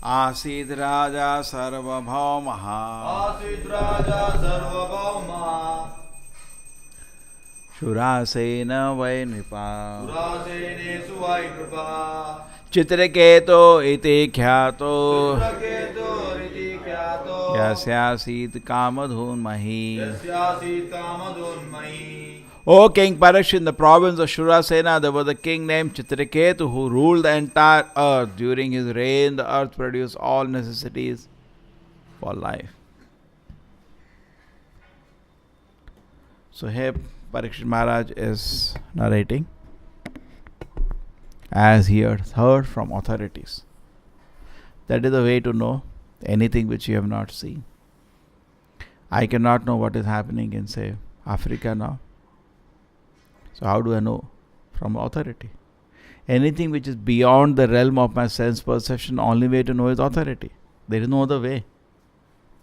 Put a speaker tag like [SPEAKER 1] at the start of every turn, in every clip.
[SPEAKER 1] आसीद् राजा सर्वभौमः
[SPEAKER 2] आसीत् राजा सर्वभौमः
[SPEAKER 1] शुरासेन वै नृपा
[SPEAKER 2] पुरासेनेषु वै नृपा
[SPEAKER 1] चित्रकेतो इति ख्यातो
[SPEAKER 2] चित्रकेतो इति ख्यातो
[SPEAKER 1] यस्यासीत् कामधून्महि.
[SPEAKER 2] यस्यासीत् कामधून्महि.
[SPEAKER 1] O King Parikshit, in the province of Shurasena, there was a king named Chitraketu who ruled the entire earth. During his reign, the earth produced all necessities for life. So here Parikshit Maharaj is narrating as he had heard from authorities. That is the way to know anything which you have not seen. I cannot know what is happening in, say, Africa now. So how do I know? From authority. Anything which is beyond the realm of my sense perception, only way to know is authority. There is no other way.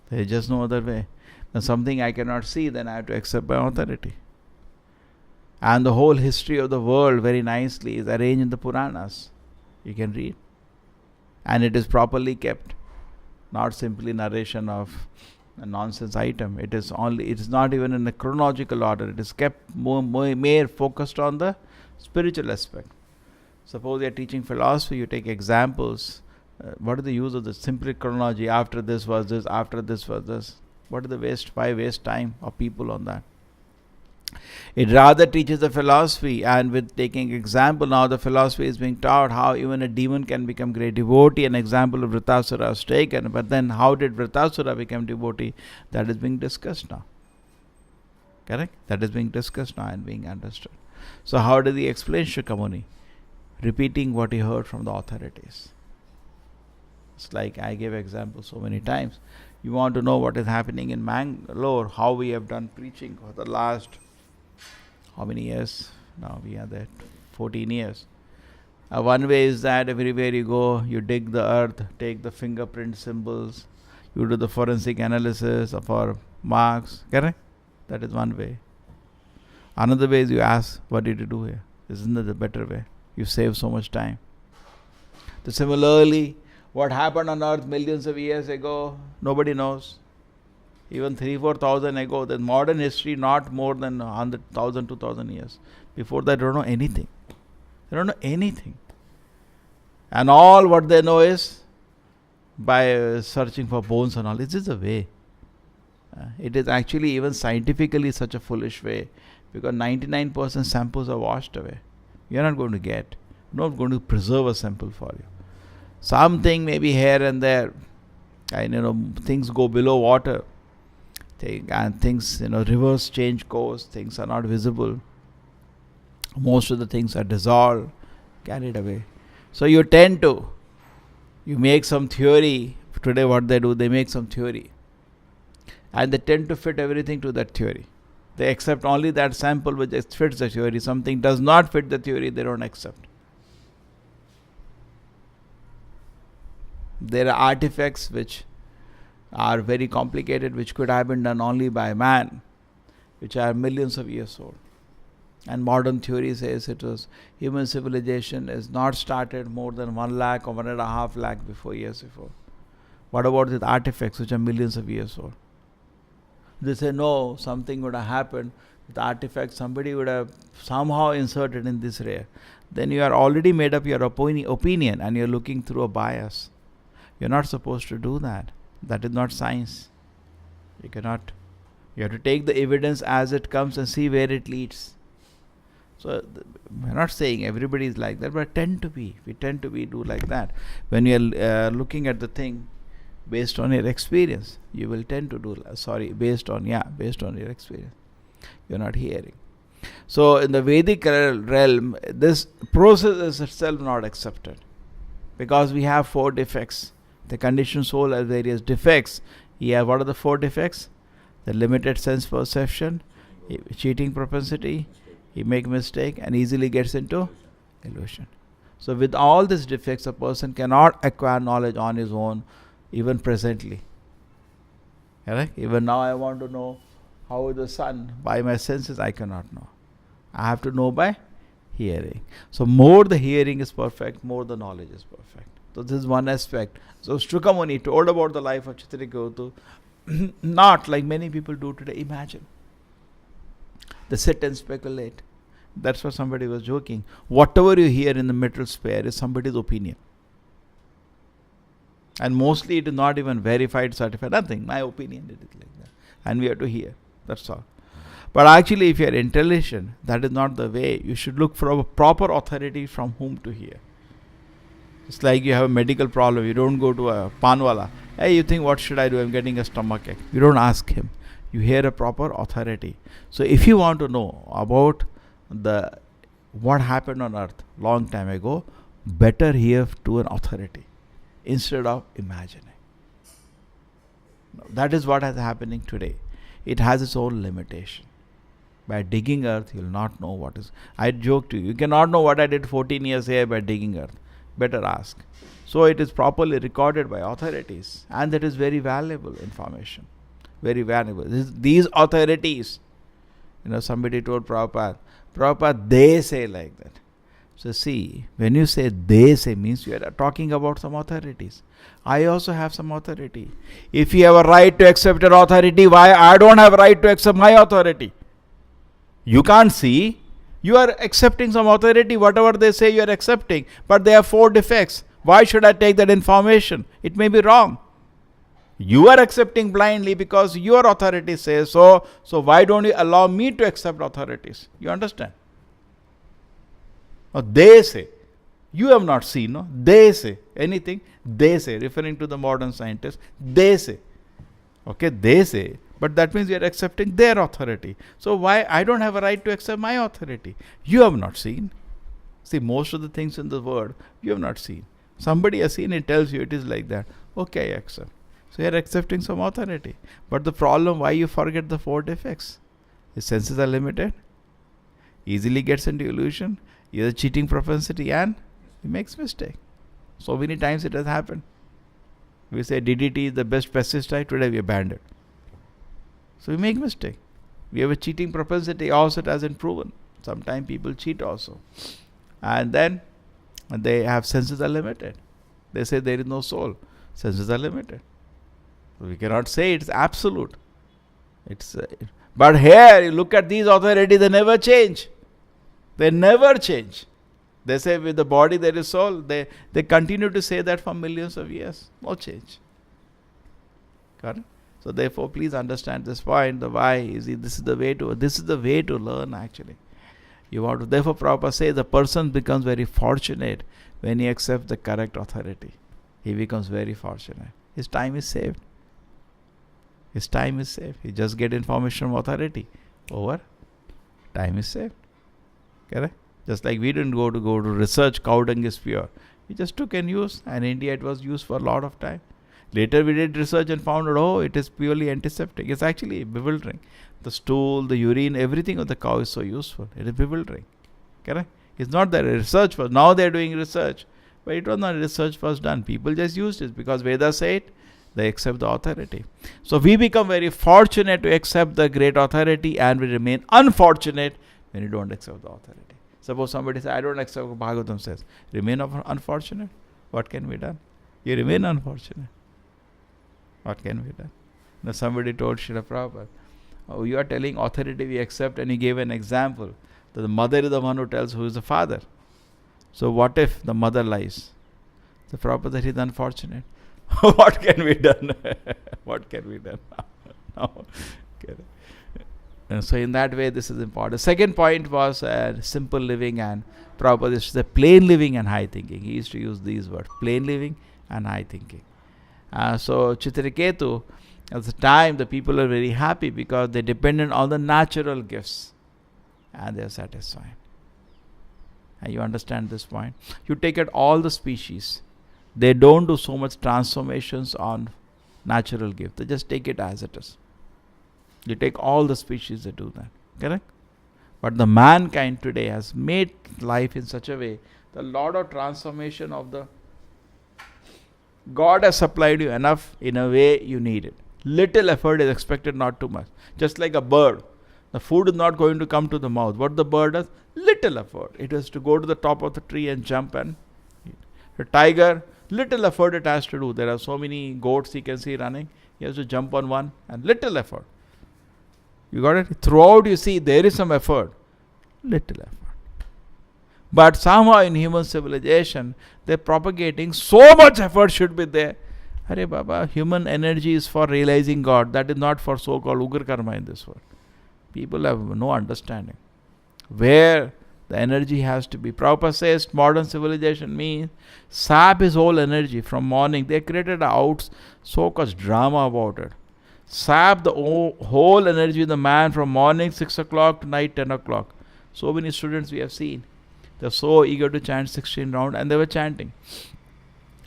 [SPEAKER 1] There is just no other way. When something I cannot see, then I have to accept by authority. And the whole history of the world very nicely is arranged in the Puranas. You can read. And it is properly kept. Not simply narration of a nonsense item. It is not even in a chronological order. It is kept more focused on the spiritual aspect. Suppose you are teaching philosophy, you take examples. What is the use of the simple chronology? After this was this, after this was this. What is the waste? Why waste time of people on that? It rather teaches the philosophy, and with taking example, now the philosophy is being taught how even a demon can become great devotee. An example of Vritasura is taken, but then how did Vritasura become devotee? That is being discussed now. Correct? That is being discussed now and being understood. So how did he explain Shukamuni? Repeating what he heard from the authorities. It's like I gave examples so many times. You want to know what is happening in Mangalore, how we have done preaching for the last how many years? Now we are there 14 years. One way is that everywhere you go, you dig the earth, take the fingerprint symbols, you do the forensic analysis of our marks. Correct? That is one way. Another way is you ask, what did you do here? Isn't that the better way? You save so much time. So similarly, what happened on earth millions of years ago, nobody knows. Even 3,000-4,000 ago, the modern history not more than 100,000, 2,000 years. Before that, they don't know anything. They don't know anything. And all what they know is by searching for bones and all. This is the way. It is actually even scientifically such a foolish way, because 99% samples are washed away. You are not going to get. Not going to preserve a sample for you. Something maybe here and there. And things go below water. And things, rivers change course, things are not visible. Most of the things are dissolved, carried away. So you make some theory. Today what they do, they make some theory. And they tend to fit everything to that theory. They accept only that sample which fits the theory. Something does not fit the theory, they don't accept. There are artifacts which are very complicated, which could have been done only by man, which are millions of years old. And modern theory says human civilization is not started more than 1 lakh or 1.5 lakh years before. What about the artifacts which are millions of years old? They say no, something would have happened with artifacts, somebody would have somehow inserted in this rare. Then you are already made up your opinion and you are looking through a bias. You are not supposed to do that. That is not science. You cannot. You have to take the evidence as it comes and see where it leads. So we are not saying everybody is like that, but we tend to be do like that. When you are looking at the thing based on your experience, you will tend to do. Based on your experience, you are not hearing. So in the Vedic realm, this process is itself not accepted, because we have 4 defects. The conditioned soul has various defects. What are the 4 defects? The limited sense perception, cheating propensity, he makes mistake and easily gets into illusion. So with all these defects, a person cannot acquire knowledge on his own, even presently. Right? Even now I want to know how is the sun. By my senses I cannot know. I have to know by hearing. So more the hearing is perfect, more the knowledge is perfect. So this is one aspect. So Shrukamuni told about the life of Chitraketu, not like many people do today. Imagine. They sit and speculate. That's what somebody was joking. Whatever you hear in the material sphere is somebody's opinion. And mostly it is not even verified, certified, nothing. My opinion, it is like that. And we have to hear. That's all. But actually, if you are intelligent, that is not the way. You should look for a proper authority from whom to hear. It's like you have a medical problem. You don't go to a panwala. Hey, you think, what should I do? I'm getting a stomachache. You don't ask him. You hear a proper authority. So if you want to know about what happened on earth long time ago, better hear to an authority instead of imagining. That is what is happening today. It has its own limitation. By digging earth, you'll not know what is. I joke to you, you cannot know what I did 14 years here by digging earth. Better ask. So it is properly recorded by authorities, and that is very valuable information. Very valuable. These authorities, somebody told Prabhupada, they say like that. So see, when you say they say, means you are talking about some authorities. I also have some authority. If you have a right to accept an authority, why I don't have a right to accept my authority? You can't see. You are accepting some authority. Whatever they say, you are accepting. But they have 4 defects. Why should I take that information? It may be wrong. You are accepting blindly because your authority says so. So why don't you allow me to accept authorities? You understand? Or they say. You have not seen, no? They say. Anything? They say. Referring to the modern scientists. They say. Okay, they say. But that means you are accepting their authority. So why I don't have a right to accept my authority? You have not seen. See, most of the things in the world, you have not seen. Somebody has seen it, tells you it is like that. Okay, I accept. So you are accepting some authority. But the problem, why you forget the 4 defects? Your senses are limited. Easily gets into illusion. He has a cheating propensity and he makes mistake. So many times it has happened. We say DDT is the best pesticide. Today we abandon it. So we make mistake. We have a cheating propensity. Also it hasn't proven. Sometimes people cheat also. And then they have senses are limited. They say there is no soul. Senses are limited. So we cannot say it's absolute. But here you look at these authorities, they never change. They never change. They say with the body there is soul. They continue to say that for millions of years. No change. Got it? So therefore, please understand this point. The why is this is the way to learn actually. You want to. Therefore, Prabhupada says the person becomes very fortunate when he accepts the correct authority. He becomes very fortunate. His time is saved. His time is saved. He just get information from authority. Over. Time is saved. Correct? Just like we didn't go to research cow dung is pure. We just took and used. And in India it was used for a lot of time. Later we did research and found out, it is purely antiseptic. It's actually bewildering. The stool, the urine, everything of the cow is so useful. It is bewildering. Correct? It's not that research was. Now they are doing research. But it was not research was done. People just used it because Vedas say it. They accept the authority. So we become very fortunate to accept the great authority and we remain unfortunate when we don't accept the authority. Suppose somebody says, I don't accept what Bhagavatam says. Remain unfortunate. What can be done? You remain unfortunate. What can be done? Now somebody told Srila Prabhupada, you are telling authority we accept, and he gave an example that the mother is the one who tells who is the father. So what if the mother lies? The Prabhupada said he is unfortunate. What can be done? What can be done? No. Okay. And so in that way this is important. Second point was simple living, and Prabhupada used to say plain living and high thinking. He used to use these words, plain living and high thinking. So Chitraketu, at the time the people are very happy because they depended on the natural gifts and they are satisfied. And you understand this point? You take at all the species, they don't do so much transformations on natural gift. They just take it as it is. You take all the species, they do that. Correct? But the mankind today has made life in such a way, the lot of transformation of the God has supplied you enough in a way you need it. Little effort is expected, not too much. Just like a bird. The food is not going to come to the mouth. What the bird does? Little effort. It has to go to the top of the tree and jump and eat. The tiger, Little effort it has to do. There are so many goats you can see running. He has to jump on one and little effort. You got it? Throughout you see there is some effort. Little effort. But somehow in human civilization, they're propagating so much effort should be there. Hare Baba, human energy is for realizing God. That is not for so-called Ugra Karma in this world. People have no understanding. Where the energy has to be. Prabhupada says modern civilization means sap his whole energy from morning. They created a so-called drama about it. Sap the whole energy of the man from morning 6 o'clock to night 10 o'clock. So many students we have seen. They're so eager to chant 16 rounds and they were chanting.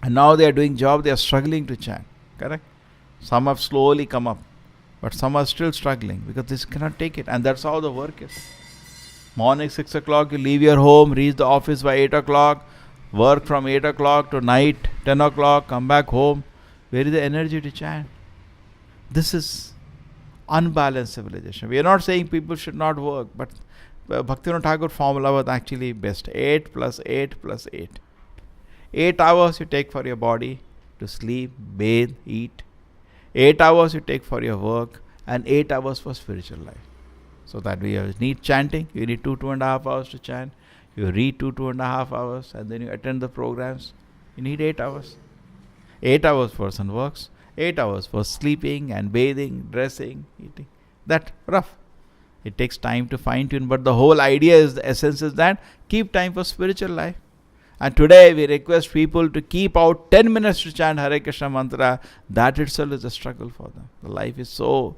[SPEAKER 1] And now they are doing job, they are struggling to chant. Correct? Some have slowly come up. But some are still struggling because this cannot take it. And that's how the work is. Morning 6 o'clock, you leave your home, reach the office by 8 o'clock, work from 8 o'clock to night 10 o'clock, come back home. Where is the energy to chant? This is unbalanced civilization. We are not saying people should not work, but Bhaktivinoda Thakur formula was actually best. 8 plus 8 plus 8. 8 hours you take for your body to sleep, bathe, eat. 8 hours you take for your work and 8 hours for spiritual life. So that we need chanting. You need 2.5 hours to chant. You read 2.5 hours and then you attend the programs. You need 8 hours. 8 hours person works. 8 hours for sleeping and bathing, dressing, eating. That rough. It takes time to fine tune, but the whole idea is, the essence is that keep time for spiritual life. And today we request people to keep out 10 minutes to chant Hare Krishna mantra. That itself is a struggle for them. The life is so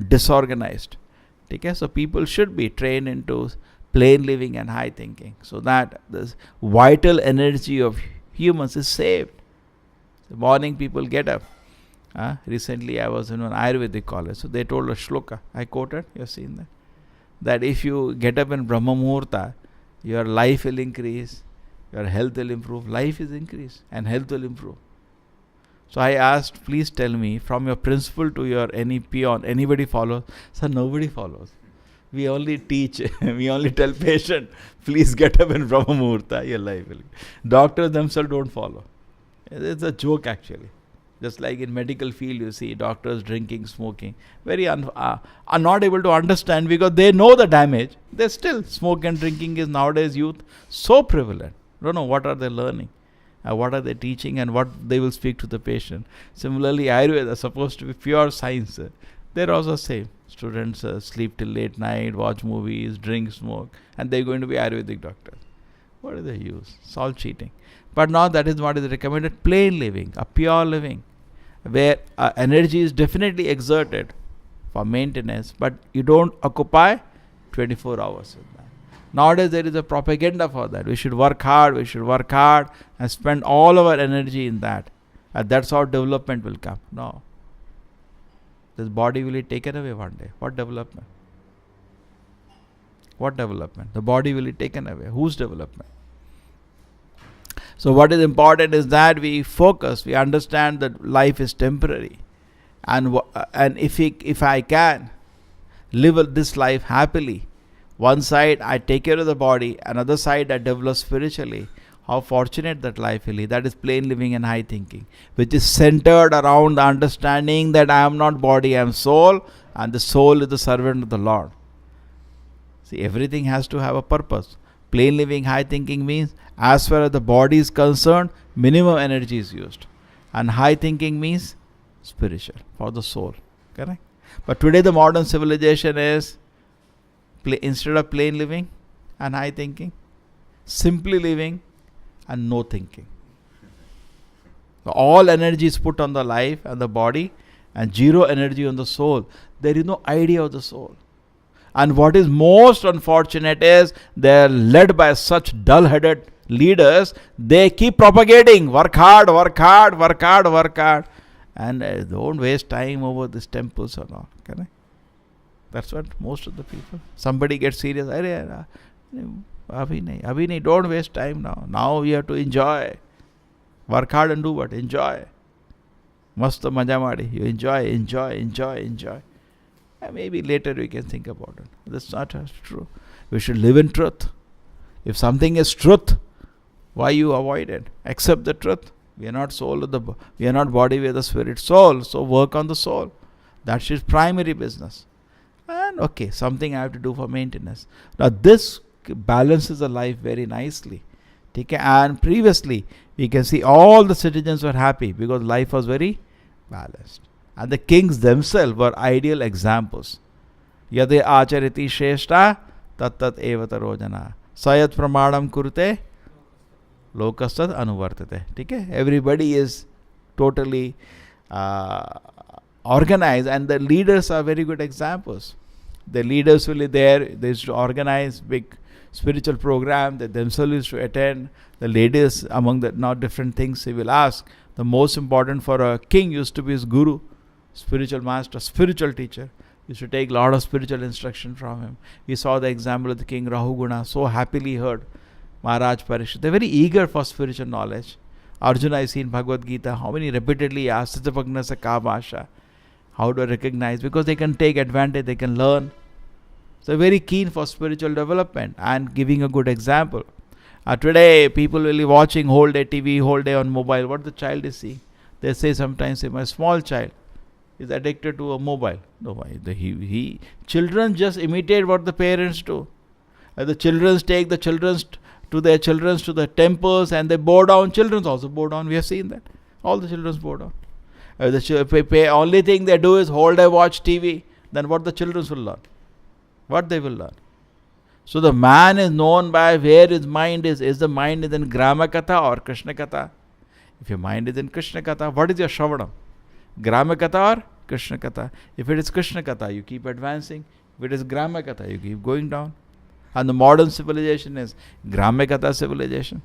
[SPEAKER 1] disorganized. Okay? So people should be trained into plain living and high thinking so that this vital energy of humans is saved. The morning people get up. Recently I was in an Ayurvedic college. So they told a shloka. I quoted. You have seen that. That if you get up in Brahma Muhurta, your life will increase, your health will improve. Life is increased and health will improve. So I asked, please tell me, from your principal to your any peon, anybody follows? Sir, nobody follows. We only teach, we only tell patient, please get up in Brahma Muhurta, your life will. Doctors themselves don't follow. It's a joke actually. Just like in medical field, you see doctors drinking, smoking. Very are not able to understand because they know the damage. They still smoke and drinking is nowadays youth so prevalent. Don't know what are they learning, what are they teaching, and what they will speak to the patient. Similarly, Ayurveda is supposed to be pure science. They're also same. Students sleep till late night, watch movies, drink, smoke, and they're going to be Ayurvedic doctors. What do they use? It's all cheating. But now that is what is recommended. Plain living, a pure living, where energy is definitely exerted for maintenance, but you don't occupy 24 hours with that. Nowadays there is a propaganda for that. We should work hard and spend all our energy in that. And that's how development will come. No. This body will be taken away one day. What development? What development? The body will be taken away. Whose development? So what is important is that we focus, we understand that life is temporary. And if I can live this life happily, one side I take care of the body, another side I develop spiritually, how fortunate that life will be. That is plain living and high thinking, which is centered around the understanding that I am not body, I am soul, and the soul is the servant of the Lord. See, everything has to have a purpose. Plain living, high thinking means as far as the body is concerned, minimum energy is used. And high thinking means spiritual, for the soul. Correct? But today the modern civilization is, instead of plain living and high thinking, simply living and no thinking. So all energy is put on the life and the body and zero energy on the soul. There is no idea of the soul. And what is most unfortunate is they are led by such dull-headed leaders. They keep propagating, work hard, and don't waste time over these temples or not. Correct? That's what most of the people. Somebody gets serious. Abhi don't waste time now. Now we have to enjoy. Work hard and do what? Enjoy. Masta maja madi. You enjoy. And maybe later we can think about it. That's not true. We should live in truth. If something is truth, why you avoid it? Accept the truth. We are not soul of the we are not body, we are the spirit soul. So work on the soul. That's his primary business. And okay, something I have to do for maintenance. Now this balances the life very nicely. Okay, and previously we can see all the citizens were happy because life was very balanced. And the kings themselves were ideal examples. Yade achariti shrestha tat tat evataro jana. Sayat pramadam kurte lokastad anuvartate. Okay? Everybody is totally organized, and the leaders are very good examples. The leaders will be there. They used to organize big spiritual program. They themselves used to attend. The ladies, among the not different things, he will ask. The most important for a king used to be his guru, spiritual master, spiritual teacher. Used to take a lot of spiritual instruction from him. We saw the example of the king Rahuguna, so happily heard Maharaj Parikshit. They're very eager for spiritual knowledge. Arjuna is in Bhagavad Gita. How many repeatedly asked Siddhapagna Sakabhasha? How to recognize? Because they can take advantage, they can learn. So very keen for spiritual development and giving a good example. Today, people will be watching whole day TV, whole day on mobile. What the child is seeing? They say sometimes, my small child is addicted to a mobile. No, children just imitate what the parents do. The children take the children to the temples and they bow down. Children also bow down. We have seen that. All the children bow down. The only thing they do is whole day watch TV. Then what the children will learn? What they will learn? So the man is known by where his mind is. Is the mind is in Grama Katha or Krishna Katha? If your mind is in Krishna Katha, what is your Shravanam? Grama Katha or Krishna Katha? If it is Krishna Katha, you keep advancing. If it is Grama Katha, you keep going down. And the modern civilization is Grama Katha civilization.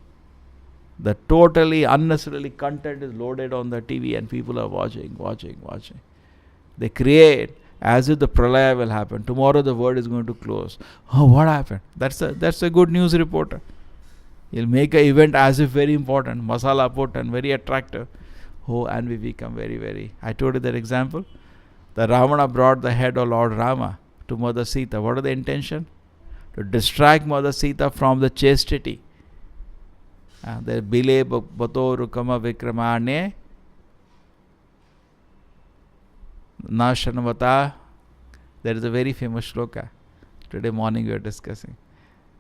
[SPEAKER 1] The totally unnecessarily content is loaded on the TV and people are watching. They create as if the pralaya will happen. Tomorrow the world is going to close. Oh, what happened? That's a good news reporter. He'll make an event as if very important, masala put and very attractive. Oh, and we become very, very. I told you that example. The Ravana brought the head of Lord Rama to Mother Sita. What are the intention? To distract Mother Sita from the chastity. The Bile Bato Rukama Vikramane Nashanavata. There is a very famous shloka. Today morning we are discussing.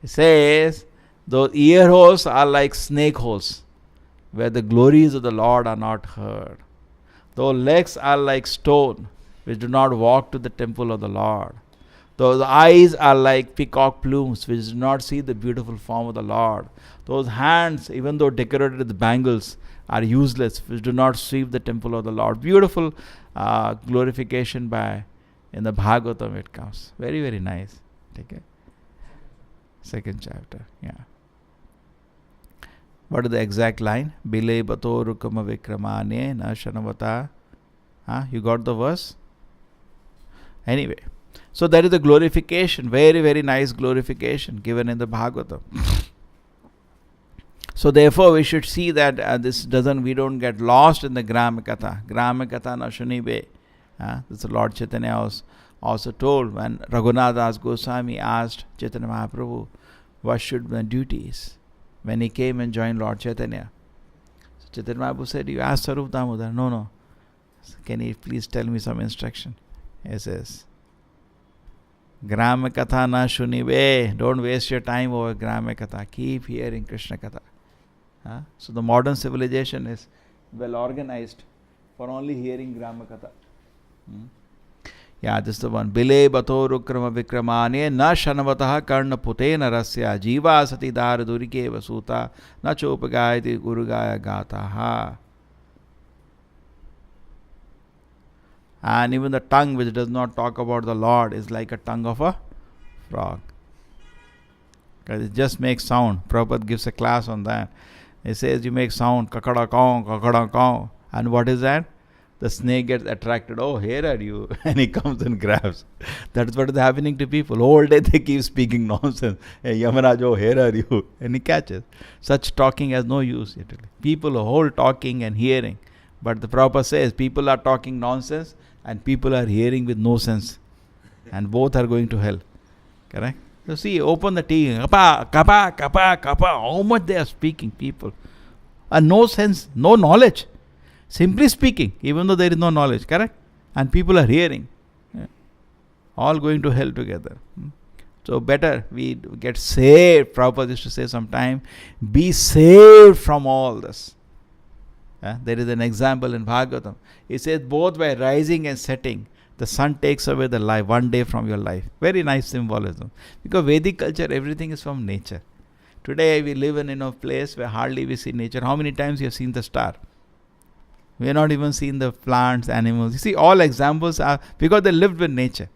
[SPEAKER 1] It says, those ear holes are like snake holes, where the glories of the Lord are not heard. Those legs are like stone, which do not walk to the temple of the Lord. Those eyes are like peacock plumes, which do not see the beautiful form of the Lord. Those hands, even though decorated with bangles, are useless, which do not sweep the temple of the Lord. Beautiful glorification by in the Bhagavatam it comes. Very, very nice. Take it. Second chapter. Yeah. What is the exact line? Bile bato rukama vikramane na shanavata. You got the verse? Anyway. So that is the glorification. Very, very nice glorification given in the Bhagavatam. So therefore we should see that we don't get lost in the Grama Katha. Grama Katha na shunibe. This Lord Chaitanya also told when Raghunath Das Goswami asked Chaitanya Mahaprabhu, what should my duties? When he came and joined Lord Chaitanya. So Chaitanya Mahaprabhu said, you asked Sarup Damodar. No. So can you please tell me some instruction? He says, Grama Katha na shunibe. Don't waste your time over Grama Katha. Keep hearing Krishna Katha. So the modern civilization is well organized for only hearing Grama Katha. Yeah, this is the one. Bile bato rukrama vikramane na shanavataha karna putena rasya jiva sati dar durike vasuta na chopagayati gurugaya gataha. And even the tongue which does not talk about the Lord is like a tongue of a frog. Because it just makes sound. Prabhupada gives a class on that. He says you make sound, kakada kaw. And what is that? The snake gets attracted. Oh, here are you. And he comes and grabs. That's what is happening to people. All day they keep speaking nonsense. Hey, Yamaraj, oh, here are you. And he catches. Such talking has no use. People are whole talking and hearing. But the Prabhupada says people are talking nonsense and people are hearing with no sense. And both are going to hell. Correct? So see, open the TV. Kappa. How much they are speaking, people. no sense, no knowledge. Simply speaking, even though there is no knowledge, correct? And people are hearing. Yeah. All going to hell together. So better we get saved. Prabhupada used to say sometime, be saved from all this. There is an example in Bhagavatam. He says, both by rising and setting, the sun takes away the life, one day from your life. Very nice symbolism. Because Vedic culture, everything is from nature. Today we live in a place where hardly we see nature. How many times you have seen the star? We have not even seen the plants, animals. You see, all examples are because they lived with nature.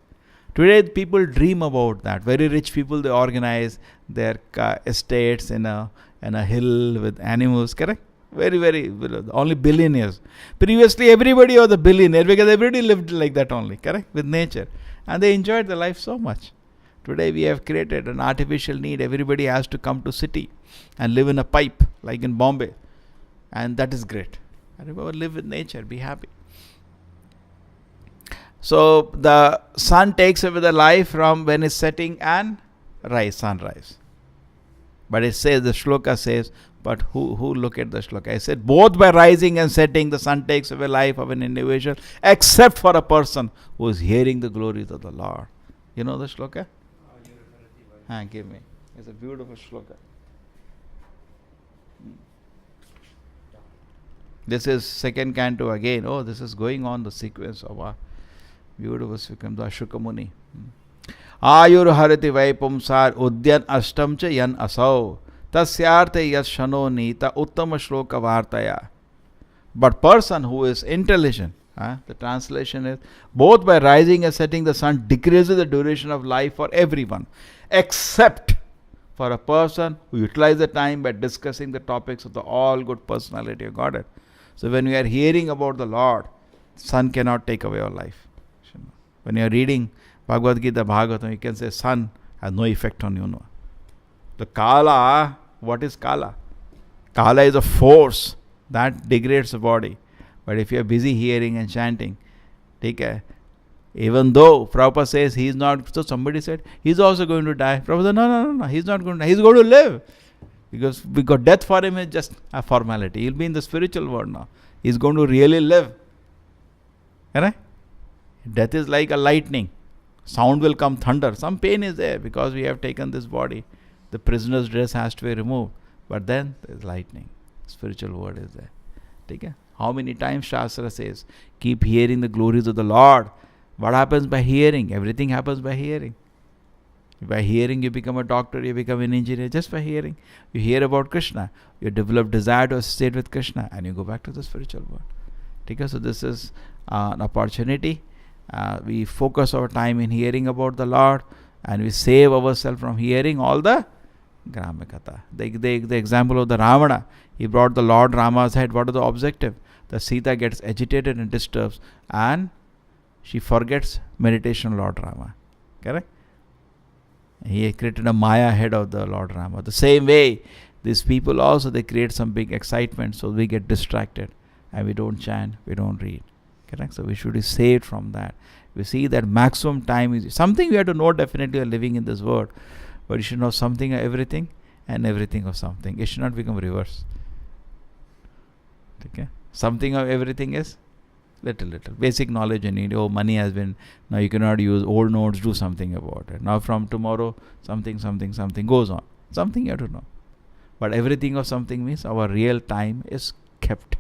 [SPEAKER 1] Today people dream about that. Very rich people, they organize their estates in a hill with animals, correct? Very, very, only billionaires. Previously everybody was a billionaire because everybody lived like that only, correct? With nature. And they enjoyed the life so much. Today we have created an artificial need. Everybody has to come to city and live in a pipe like in Bombay. And that is great. I remember, live with nature, be happy. So the sun takes away the life from when it's setting and sunrise. But it says, the shloka says, but who look at the shloka? I said, both by rising and setting, the sun takes away life of an individual, except for a person who is hearing the glories of the Lord. You know the shloka? Give me. It's a beautiful shloka. This is second canto again. Oh, this is going on the sequence of our beautiful sequence, the Ashoka Muni. Ayur harati vaipumsar udyan ashtam cha yan asau tasyarte yas shano nita uttama shloka vartaya. But person who is intelligent, the translation is, both by rising and setting the sun decreases the duration of life for everyone, except for a person who utilizes the time by discussing the topics of the all good personality of Godhead. So when we are hearing about the Lord, sun cannot take away our life. When you are reading Bhagavad Gita, Bhagavatam, you can say sun has no effect on you. No. The Kala, what is Kala? Kala is a force that degrades the body. But if you are busy hearing and chanting, take care. Even though Prabhupada says he is not, so somebody said, he is also going to die. Prabhupada said, no, he is not going to die. He is going to live. Because death for him is just a formality. He will be in the spiritual world now. He is going to really live. Right? Death is like a lightning. Sound will come, thunder. Some pain is there because we have taken this body. The prisoner's dress has to be removed. But then there is lightning. Spiritual word is there. Okay? How many times Shastra says, keep hearing the glories of the Lord. What happens by hearing? Everything happens by hearing. By hearing you become a doctor, you become an engineer, just by hearing. You hear about Krishna, you develop desire to associate with Krishna, and you go back to the spiritual world. Okay? So this is an opportunity. We focus our time in hearing about the Lord, and we save ourselves from hearing all the Gramakatha. The example of the Ravana, he brought the Lord Rama's head. What is the objective? The Sita gets agitated and disturbs, and she forgets meditation on Lord Rama. Correct? He created a Maya head of the Lord Rama. The same way, these people also, they create some big excitement, so we get distracted and we don't chant, we don't read. Correct? So we should be saved from that. We see that maximum time is something we have to know. Definitely, we are living in this world, but you should know something of everything and everything of something. It should not become reverse. Okay? Something of everything is little. Basic knowledge you need. Oh, money has been, now you cannot use old notes, do something about it. Now from tomorrow, something goes on. Something you have to know. But everything of something means our real time is kept.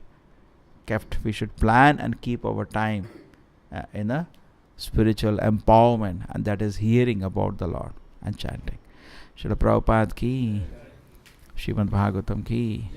[SPEAKER 1] We should plan and keep our time in a spiritual empowerment, and that is hearing about the Lord and chanting. Srila Prabhupada ki, Srimad Bhagavatam ki.